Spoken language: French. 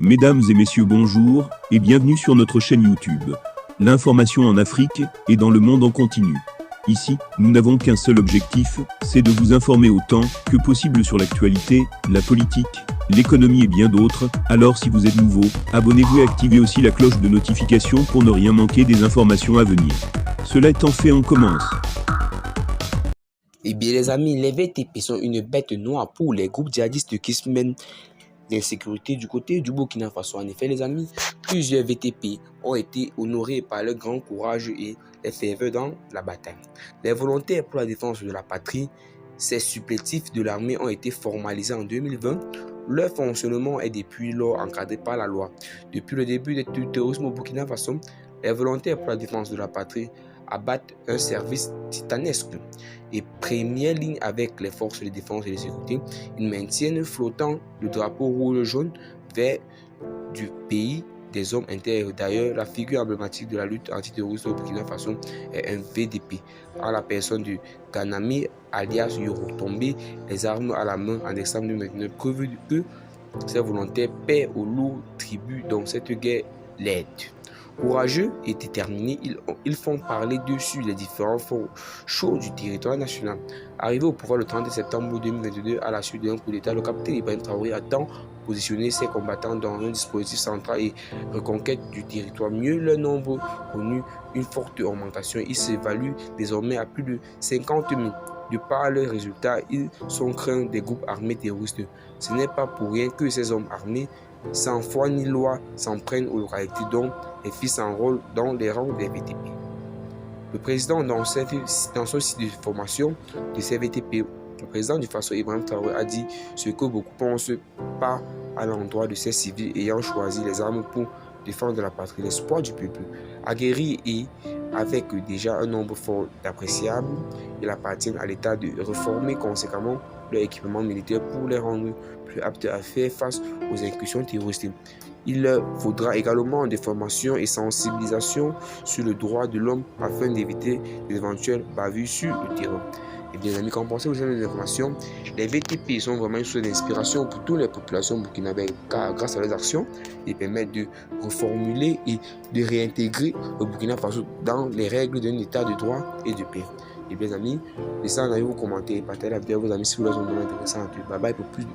Mesdames et messieurs, bonjour et bienvenue sur notre chaîne YouTube. L'information en Afrique et dans le monde en continu. Ici, nous n'avons qu'un seul objectif, c'est de vous informer autant que possible sur l'actualité, la politique, l'économie et bien d'autres. Alors si vous êtes nouveau, abonnez-vous et activez aussi la cloche de notification pour ne rien manquer des informations à venir. Cela étant fait, on commence. Eh bien les amis, les VTP sont une bête noire pour les groupes djihadistes qui se mènent l'insécurité du côté du Burkina Faso. En effet les amis, plusieurs VTP ont été honorés par leur grand courage et les ferveurs dans la bataille. Les volontaires pour la défense de la patrie, ces supplétifs de l'armée ont été formalisés en 2020. Leur fonctionnement est depuis lors encadré par la loi. Depuis le début du terrorisme au Burkina Faso, les volontaires pour la défense de la patrie abattent un service titanesque et première ligne avec les forces de défense et de sécurité. Ils maintiennent flottant le drapeau rouge-jaune vers du pays des hommes intègres. D'ailleurs, la figure emblématique de la lutte antiterroriste au Burkina Faso est un VDP, à la personne de Ganami alias Yoro, tombé les armes à la main en décembre 2029, preuve que ces volontaires paient au lourd tribut dans cette guerre laide. Courageux et déterminés, ils font parler dessus les différents fonds chauds du territoire national. Arrivé au pouvoir le 30 septembre 2022 à la suite d'un coup d'État, le capitaine Ibrahim Traoré a tant positionné ses combattants dans un dispositif central et reconquête du territoire. Mieux, leur nombre connu une forte augmentation. Il s'évalue désormais à plus de 50 000. De par leurs résultats, ils sont craints des groupes armés terroristes. Ce n'est pas pour rien que ces hommes armés, sans foi ni loi, s'en prennent aux localités dont les fils s'enrôlent dans les rangs des VTP. Le président, dans son site de formation de ces VTP, le président du Faso, Ibrahim Traoré, a dit ce que beaucoup pensent pas à l'endroit de ces civils ayant choisi les armes pour défendre la patrie, l'espoir du peuple. Aguerris et avec déjà un nombre fort d'appréciables, il appartient à l'État de réformer conséquemment leur équipement militaire pour les rendre plus aptes à faire face aux incursions terroristes. Il leur faudra également des formations et sensibilisations sur le droit de l'homme afin d'éviter d'éventuelles bavures sur le terrain. Et bien, les amis, quand on pense aux jeunes informations, les VTP sont vraiment une source d'inspiration pour toutes les populations burkinabées, car grâce à leurs actions, ils permettent de reformuler et de réintégrer le Burkina Faso dans les règles d'un état de droit et de paix. Et bien, les amis, laissez en avis vos commentaires et partagez la vidéo à vos amis si vous avez un moment intéressant. Bye bye pour plus de